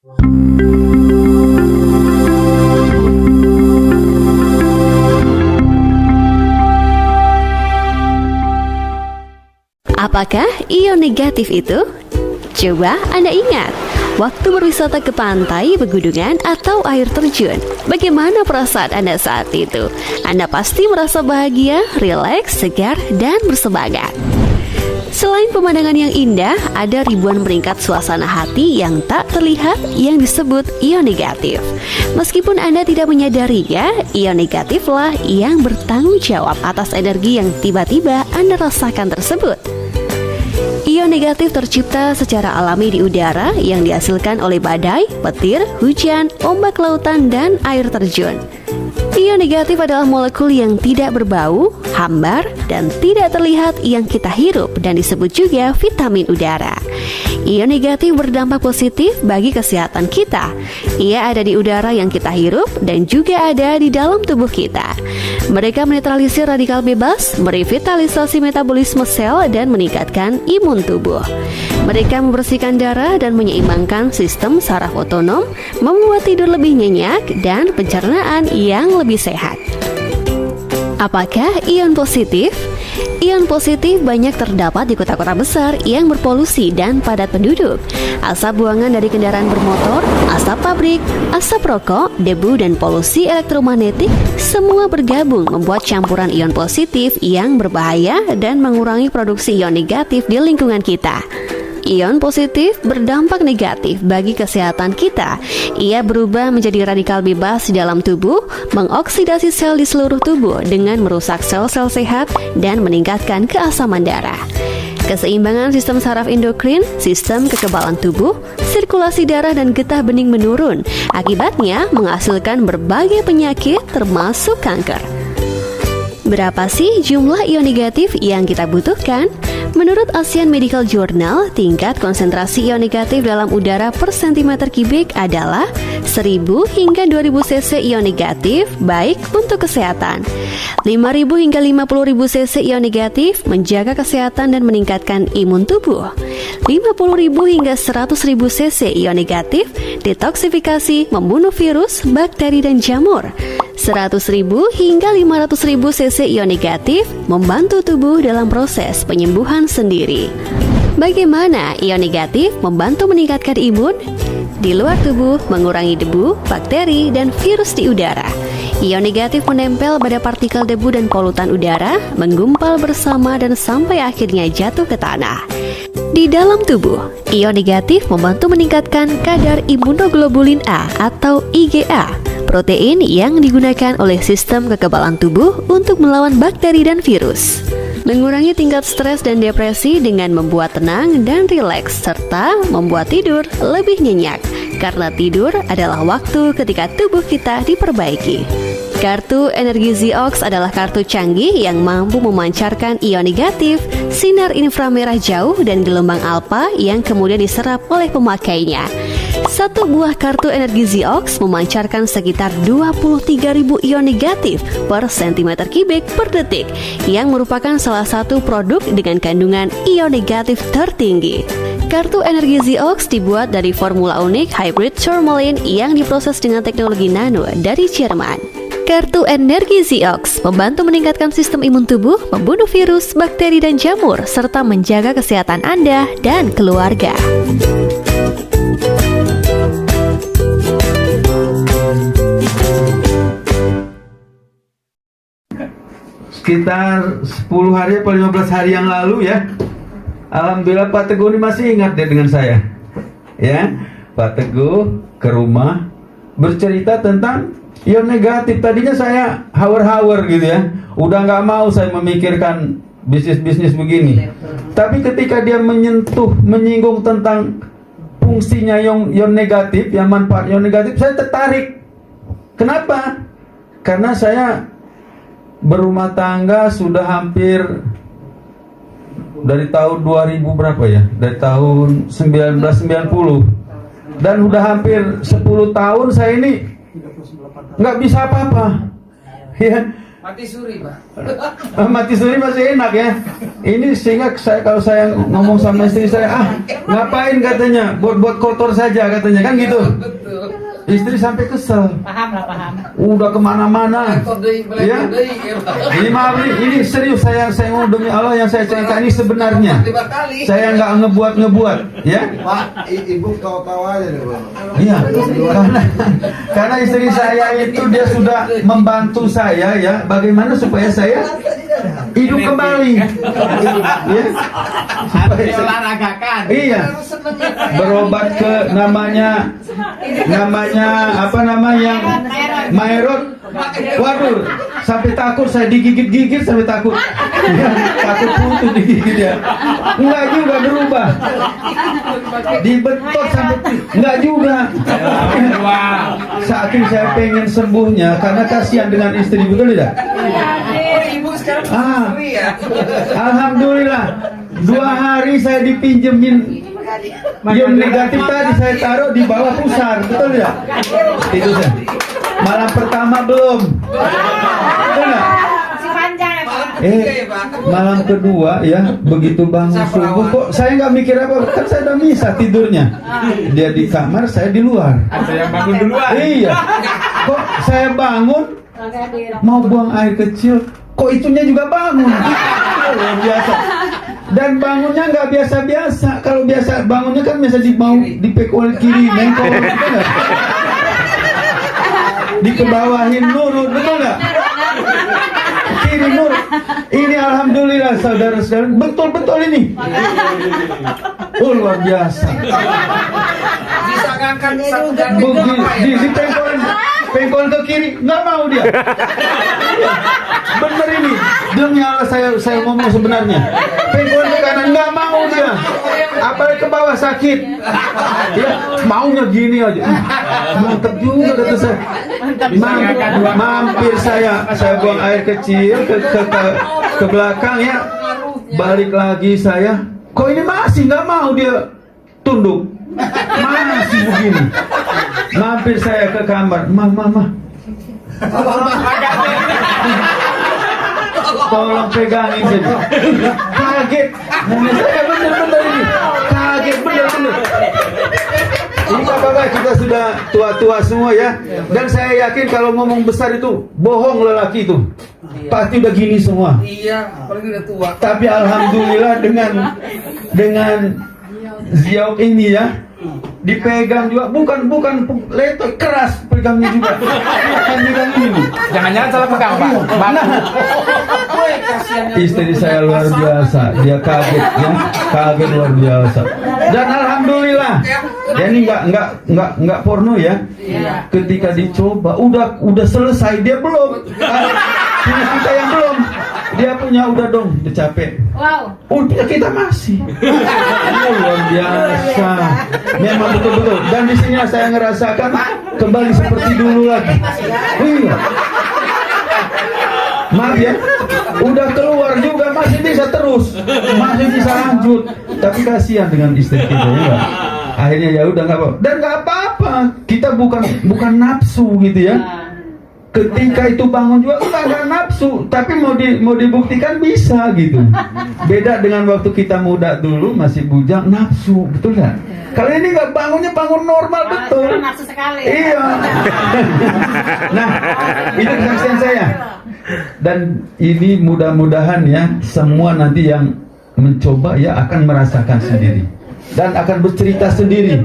Apakah ion negatif itu? Coba Anda ingat, waktu berwisata ke pantai, pegunungan, atau air terjun, bagaimana perasaan Anda saat itu? Anda pasti merasa bahagia, rileks, segar, dan bersemangat. Selain pemandangan yang indah, ada ribuan peringkat suasana hati yang tak terlihat yang disebut ion negatif. Meskipun Anda tidak menyadarinya, ion negatiflah yang bertanggung jawab atas energi yang tiba-tiba Anda rasakan tersebut. Ion negatif tercipta secara alami di udara yang dihasilkan oleh badai, petir, hujan, ombak lautan, dan air terjun. Ion negatif adalah molekul yang tidak berbau, hambar, dan tidak terlihat yang kita hirup dan disebut juga vitamin udara. Ion negatif berdampak positif bagi kesehatan kita. Ia ada di udara yang kita hirup dan juga ada di dalam tubuh kita. Mereka menetralisir radikal bebas, merevitalisasi metabolisme sel, dan meningkatkan imun tubuh. Mereka membersihkan darah dan menyeimbangkan sistem saraf otonom, membuat tidur lebih nyenyak dan pencernaan yang lebih sehat. Apakah ion positif? Ion positif banyak terdapat di kota-kota besar yang berpolusi dan padat penduduk. Asap buangan dari kendaraan bermotor, asap pabrik, asap rokok, debu, dan polusi elektromagnetik semua bergabung membuat campuran ion positif yang berbahaya dan mengurangi produksi ion negatif di lingkungan kita. Ion positif berdampak negatif bagi kesehatan kita. Ia berubah menjadi radikal bebas di dalam tubuh, mengoksidasi sel di seluruh tubuh dengan merusak sel-sel sehat dan meningkatkan keasaman darah. Keseimbangan sistem saraf endokrin, sistem kekebalan tubuh, sirkulasi darah, dan getah bening menurun. Akibatnya menghasilkan berbagai penyakit termasuk kanker. Berapa sih jumlah ion negatif yang kita butuhkan? Menurut Asian Medical Journal, tingkat konsentrasi ion negatif dalam udara per centimeter kubik adalah 1000 hingga 2000 cc ion negatif baik untuk kesehatan. 5000 hingga 50000 cc ion negatif menjaga kesehatan dan meningkatkan imun tubuh. 50.000 hingga 100.000 cc ion negatif detoksifikasi, membunuh virus, bakteri, dan jamur. 100.000 hingga 500.000 cc ion negatif membantu tubuh dalam proses penyembuhan sendiri. Bagaimana ion negatif membantu meningkatkan imun? Di luar tubuh mengurangi debu, bakteri, dan virus di udara. Ion negatif menempel pada partikel debu dan polutan udara, menggumpal bersama dan sampai akhirnya jatuh ke tanah. Di dalam tubuh, ion negatif membantu meningkatkan kadar imunoglobulin A atau IgA, protein yang digunakan oleh sistem kekebalan tubuh untuk melawan bakteri dan virus. Mengurangi tingkat stres dan depresi dengan membuat tenang dan rileks, serta membuat tidur lebih nyenyak, karena tidur adalah waktu ketika tubuh kita diperbaiki. Kartu energi Ziox adalah kartu canggih yang mampu memancarkan ion negatif, sinar inframerah jauh, dan gelombang alfa yang kemudian diserap oleh pemakainya. Satu buah kartu energi Ziox memancarkan sekitar 23.000 ion negatif per centimeter kubik per detik, yang merupakan salah satu produk dengan kandungan ion negatif tertinggi. Kartu energi Ziox dibuat dari formula unik hybrid tourmaline yang diproses dengan teknologi nano dari Jerman. Kartu energi Ziox membantu meningkatkan sistem imun tubuh, membunuh virus, bakteri, dan jamur, serta menjaga kesehatan Anda dan keluarga. Sekitar 10 hari atau 15 hari yang lalu ya, alhamdulillah Pak Teguh ini masih ingat deh dengan saya. Ya, Pak Teguh ke rumah bercerita tentang ion negatif. Tadinya saya hawar-hawar gitu ya, udah nggak mau saya memikirkan bisnis-bisnis begini. Tapi ketika dia menyinggung tentang fungsinya ion negatif, yang manfaat ion negatif, saya tertarik. Kenapa? Karena saya berumah tangga sudah hampir dari tahun 2000 berapa ya? Dari tahun 1990. Dan udah hampir 10 tahun saya ini nggak bisa apa-apa. Ya, Mati suri, Pak. Mati suri masih enak ya. Ini sehingga kalau saya ngomong sama istri saya, ngapain katanya, buat kotor saja katanya, kan gitu. Betul. Istri sampai kesel. Paham lah, paham. Udah kemana-mana. Ya. Ini maaf ini serius saya ngomong demi Allah yang saya cerita ini sebenarnya. 5 kali. Saya nggak ngebuat, ya. Pak, ibu tawa-tawa aja deh, Bang. Iya, karena istri saya itu dia sudah membantu saya ya, bagaimana supaya saya hidup kembali. Ya. Diolahragakan. Iya. Berobat ke namanya apa namanya Maerot. Waduh, sampai takut saya digigit-gigit sampai takut. Ya, takut putus digigit ya. Enggak juga berubah. Dibetot sampai enggak juga. Saking saya pengen sembuhnya karena kasihan dengan istri, betul tidak? Ibu sekarang suri ya. Alhamdulillah 2 hari saya dipinjemin yang negatif tadi saya taruh di bawah pusar, betul ya? Itu saya. Malam pertama belum, betul nggak? Si panjang ya, Pak. Malam kedua ya begitu bangun subuh kok saya nggak mikir apa, kan saya udah misa tidurnya. Dia di kamar, saya di luar. Ada yang bangun duluan. Iya. Kok saya bangun mau buang air kecil, kok itunya juga bangun. Luar biasa. Dan bangunnya nggak biasa-biasa. Kalau biasa bangunnya kan biasa dipekol kiri, mengkol, betul nggak? Dikebawahin nurut, betul nggak? Kiri nurut. Ini alhamdulillah saudara-saudara, betul-betul ini. Oh luar biasa. Bisa ngangkat satu dan Di pengkol ke kiri, nggak mau dia. Bener ini, demi Allah saya ngomong sebenarnya. Pengkol ke kanan nggak mau dia. Apalagi ke bawah sakit. Ya, maunya gini aja. Mantap juga kata saya. Mampir saya buang air kecil ke belakang ya. Balik lagi saya. Kok ini masih nggak mau dia tunduk? Masih begini. Mampir saya ke kamar. Mama. Tolong pegangin saja. Kaget. Nenek saya bener-bener ini. Kaget bener-bener. Ini bapak-bapak kita sudah tua-tua semua ya. Dan saya yakin kalau ngomong besar itu bohong lelaki itu. Pasti udah gini semua. Iya, apalagi udah tua. Tapi alhamdulillah dengan Ziauk ini ya dipegang juga, bukan leto keras pegangnya juga. Bukan pegang ini. Jangan-jangan salah pegang, Pak. Istri saya luar biasa, dia kaget ya, kaget luar biasa. Dan alhamdulillah, ya ini nggak porno ya. Ketika dicoba, udah selesai, dia belum. Punya kita yang belum, dia punya udah dong, udah capek. Wow. Udah kita masih. Luar biasa. Memang betul-betul. Dan di sini saya ngerasakan kembali seperti dulu lagi. Iya. Maaf ya, udah keluar juga masih bisa terus, masih bisa lanjut. Tapi kasihan dengan istri kita ya. Akhirnya ya udah nggak apa. Dan nggak apa-apa. Kita bukan nafsu gitu ya. Ketika itu bangun juga nggak nafsu, tapi mau dibuktikan bisa gitu. Beda dengan waktu kita muda dulu masih bujang nafsu, betul nggak? Kalau ini nggak bangunnya bangun normal betul. Nafsu sekali. Iya. Nah, itu kesaksian saya. Dan ini mudah-mudahan ya semua nanti yang mencoba ya akan merasakan sendiri dan akan bercerita sendiri.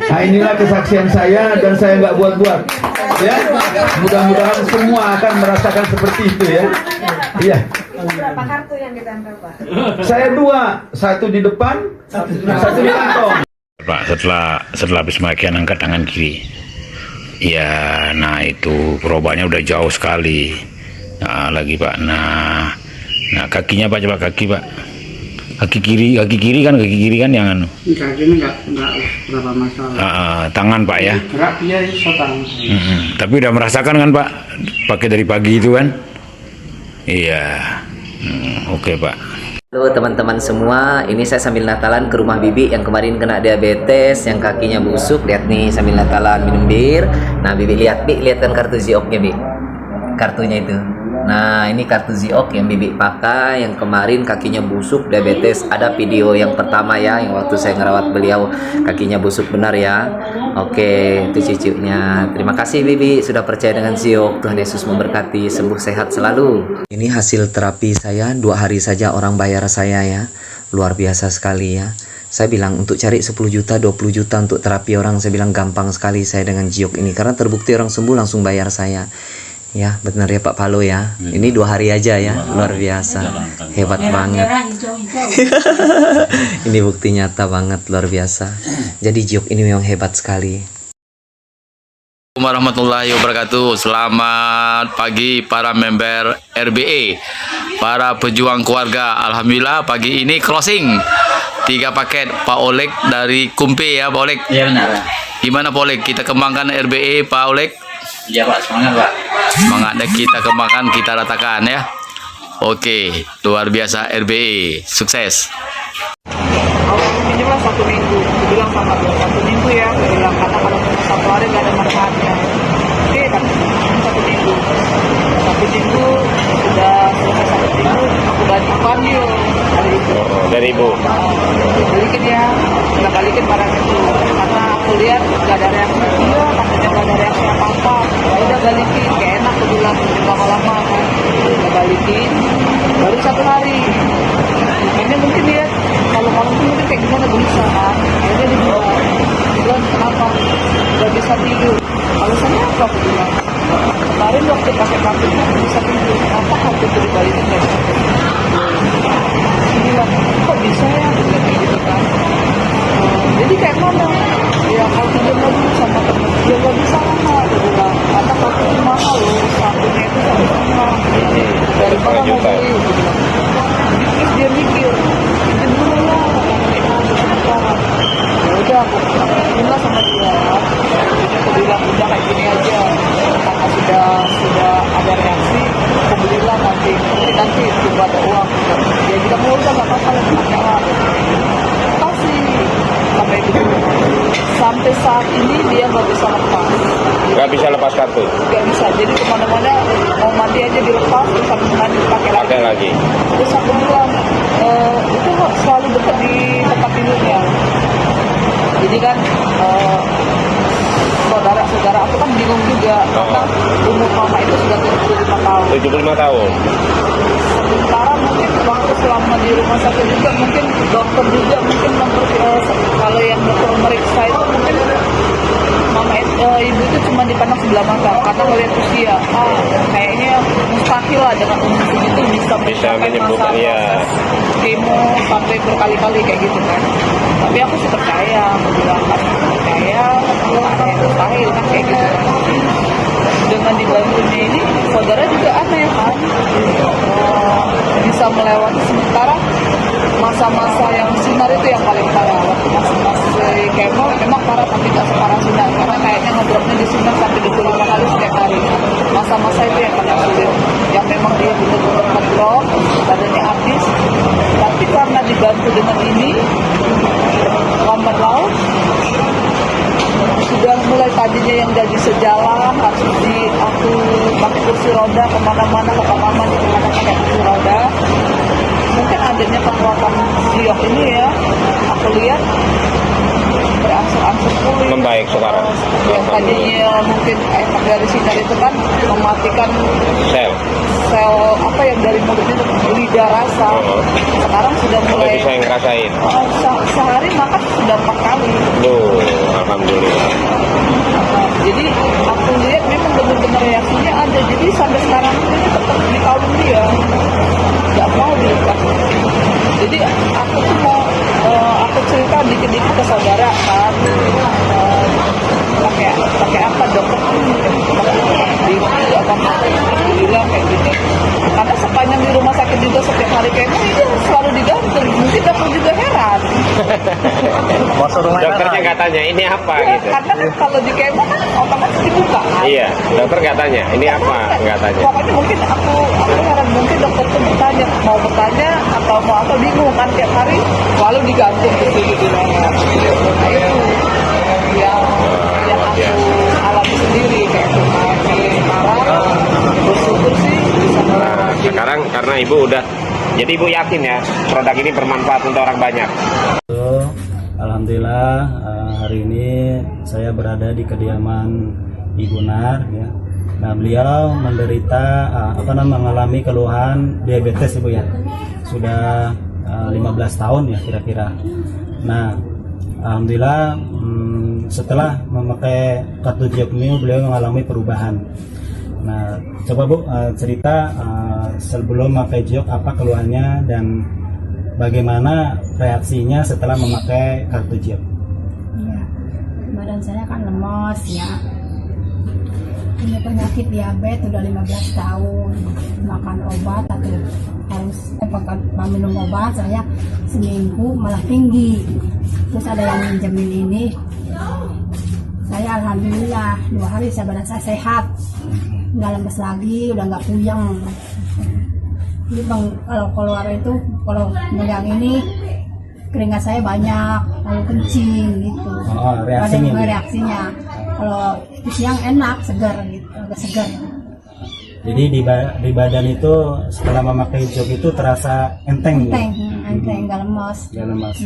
Nah inilah kesaksian saya dan saya nggak buat-buat. Ya, mudah-mudahan semua akan merasakan seperti itu ya. Iya. Berapa kartu yang ditempel, Pak? Saya 2, satu di depan, satu di kantong. Pak, setelah habis pemakaian angkat tangan kiri. Ya, nah itu perubahannya udah jauh sekali. Nah, lagi Pak. Nah kakinya Pak, coba kaki Pak. Kaki kiri kan yang anu. Kakinya enggak berapa masalah. Tangan Pak ya. Gerak dia iso tangan. Tapi udah merasakan kan Pak, pakai dari pagi itu kan? Iya. Oke Pak. Halo teman-teman semua, ini saya sambil Natalan ke rumah Bibi yang kemarin kena diabetes, yang kakinya busuk. Lihat nih sambil Natalan minum bir. Nah Bibi lihat kan kartu Zioknya Bi, kartunya itu. Nah, ini kartu Ziok yang Bibi pakai, yang kemarin kakinya busuk, diabetes. Ada video yang pertama ya, yang waktu saya ngerawat beliau kakinya busuk benar ya. Oke, itu cucunya. Terima kasih Bibi sudah percaya dengan Ziok. Tuhan Yesus memberkati, sembuh sehat selalu. Ini hasil terapi saya, 2 hari saja orang bayar saya ya. Luar biasa sekali ya. Saya bilang untuk cari 10 juta, 20 juta untuk terapi orang, saya bilang gampang sekali saya dengan Ziok ini. Karena terbukti orang sembuh langsung bayar saya. Ya benar ya Pak Palo ya. Ini 2 hari aja ya, luar biasa, hebat banget. Ini bukti nyata banget, luar biasa. Jadi Ziok ini memang hebat sekali. Warahmatullahi wabarakatuh. Selamat pagi para member RBE, para pejuang keluarga. Alhamdulillah pagi ini closing 3 paket Pak Oleg dari Kumpe ya Pak Oleg. Iya benar. Gimana Pak Oleg? Kita kembangkan RBE Pak Oleg. Iya Pak, semangat Pak. Semangatnya kita kembangkan, kita ratakan ya. Oke, luar biasa RBE, sukses. Minimal 1 minggu. Bilang sama dia 1 minggu ya. Bilang karena kalau cuma 1 hari nggak ada manfaatnya. Oke kan, 1 minggu. 1 minggu sudah selesai 1 minggu. Aku bantuan dia hari itu. Dari Ibu. Balikin ya, udah balikin barang itu. Karena aku lihat nggak ada reaksi. Iya, katanya nggak ada reaksi apa-apa. Ya udah balikin, kayak enak aku bilang lama-lama kan. Udah balikin, baru 1 hari. Ini mungkin dia kalau malam tuh mungkin kayak gimana gelisah kan. Akhirnya dibilang kenapa nggak bisa tidur. Alasannya apa aku bilang? Kemarin waktu pakai kartu nggak bisa tidur. Kenapa kartu itu dibalikin nggak bisa tidur? Dia bilang kok bisa ya? Kayak gitu kan. Jadi kayak mana? Ya kalau tidur lagi sama temen dia nggak bisa lama. Dia bilang karena kartu itu mahal loh. Satunya itu 1,5 dari mana mau beli? Dia bilang. Terus dia mikir, pinjam dulu lah, ya udah aku bilang sama dia, aku bilang udah kayak gini aja, karena sudah ada reaksi, aku belilah nanti coba ada uang, dia bilang oh udah nggak apa-apa lagi nyala, kasih sampai itu, sampai saat ini dia nggak bisa lepas. Nggak bisa lepas kartu. Nggak bisa, jadi kemana-mana mau mandi aja dilepas, terus habis mandi pakai lagi. Terus aku bilang, itu selalu dekat di tempat tidurnya. Jadi kan saudara-saudara aku kan bingung juga, karena umur mama itu sudah 75 tahun. 75 tahun. Sementara mungkin waktu selama di rumah sakit juga mungkin dokter juga mungkin kalau yang dokter meriksa itu mungkin ibu itu cuma dipandang sebelah mata karena melihat usia. Kayaknya mustahil lah dengan umur segitu bisa menyembuhkan ya. Kemo sampai berkali-kali kayak gitu kan. Tapi aku sih percaya, aku bilang kan percaya, ada yang mustahil kan kayak gitu kan. Dengan dibantunya ini saudara juga aneh kan, bisa melewati sementara masa-masa yang sinar itu yang paling parah. Waktu masa kemo memang parah tapi tak separah sinar karena kayaknya ngedropnya di sinar sampai 25 kali setiap hari. Masa-masa itu yang paling sulit, yang memang dia benar-benar ngedrop, badannya habis. Tapi karena dibantu dengan ini, lambat laun sudah mulai tadinya yang jadi sejalan harus aku pakai kursi roda kemana-mana ke kamar di mana pakai kursi roda. Mungkin adanya kekuatan Ziok ini ya, aku lihat berangsur-angsur pulih. Membaik sekarang. Yang tadinya mungkin efek dari sinar itu kan mematikan sel apa yang dari mulutnya itu lidah rasa. Sekarang sudah mulai bisa ngerasain. Sehari makan sudah 4 kali. Alhamdulillah. Jadi aku lihat memang benar-benar reaksinya ada. Jadi sampai sekarang ini tetap di kalung dia, nggak mau dilepas. Jadi aku tuh mau aku cerita dikit-dikit ke saudara kan, pakai apa dokter bilang kayak gitu. Karena sepanjang di rumah sakit juga setiap hari kayak itu selalu digantung. Mungkin dokter juga heran. Dokternya nggak tanya ini apa Ya, gitu. karena kan kalau di kemo kan otomatis dibuka kan. Iya, dokter nggak tanya ini apa, nggak tanya. Pokoknya mungkin aku heran, mungkin dokter tuh bertanya atau mau apa bingung kan tiap hari selalu digantung ke sini di leher. Nah itu yang aku alami sendiri kayak kemarin sekarang bersyukur sih bisa Ibu udah. Jadi Ibu yakin ya produk ini bermanfaat untuk orang banyak. Alhamdulillah hari ini saya berada di kediaman Ibu Nar ya. Nah, beliau menderita mengalami keluhan diabetes Ibu ya. Sudah 15 tahun ya kira-kira. Nah, alhamdulillah setelah memakai kartu Jiok ini beliau mengalami perubahan. Nah, coba Bu cerita sebelum memakai Jiok apa keluhannya dan bagaimana reaksinya setelah memakai kartu Jiok? Iya, badan saya kan lemes ya. Punya penyakit diabetes udah 15 tahun. Makan obat atau harus minum obat saya seminggu malah tinggi. Terus ada yang minjemin ini. Saya alhamdulillah 2 hari badan saya sehat. Nggak lemes lagi, udah nggak puyeng. Jadi bang, kalau keluar itu, kalau megang ini keringat saya banyak, lalu kencing gitu. Reaksinya. Kalau siang enak, segar gitu, agak segar. Jadi di badan itu setelah memakai jok itu terasa enteng. Enteng, nggak lemas. Nggak lemas.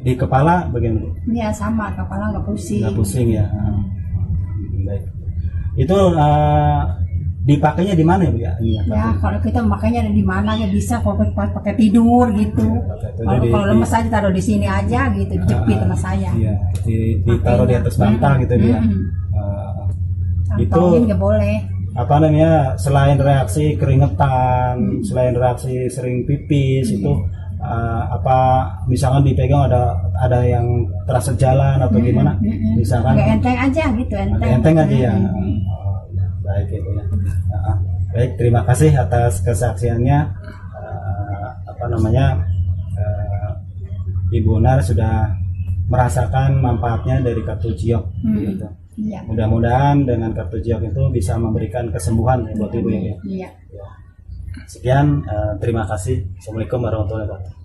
Di kepala bagaimana? Iya sama, kepala nggak pusing. Nggak pusing ya. Baik. Itu dipakainya di mana ya Bu ya? Ya kalau kita makanya di mana ya bisa kalau pakai tidur gitu. Kalau lemes aja taruh di sini aja gitu, dijepit sama saya. Iya, ditaruh di atas bantal gitu dia. Itu nggak boleh. Apa namanya? Selain reaksi keringetan, selain reaksi sering pipis itu apa misalkan dipegang ada yang terasa jalan atau gimana? Misalkan nggak enteng aja gitu, enteng aja ya. Baik itu ya. Baik, terima kasih atas kesaksiannya. Ibu Nar sudah merasakan manfaatnya dari kartu Jiok. Gitu. Iya. Mudah-mudahan dengan kartu Jiok itu bisa memberikan kesembuhan buat Ibu ya. Iya. Sekian, terima kasih. Assalamualaikum warahmatullahi wabarakatuh.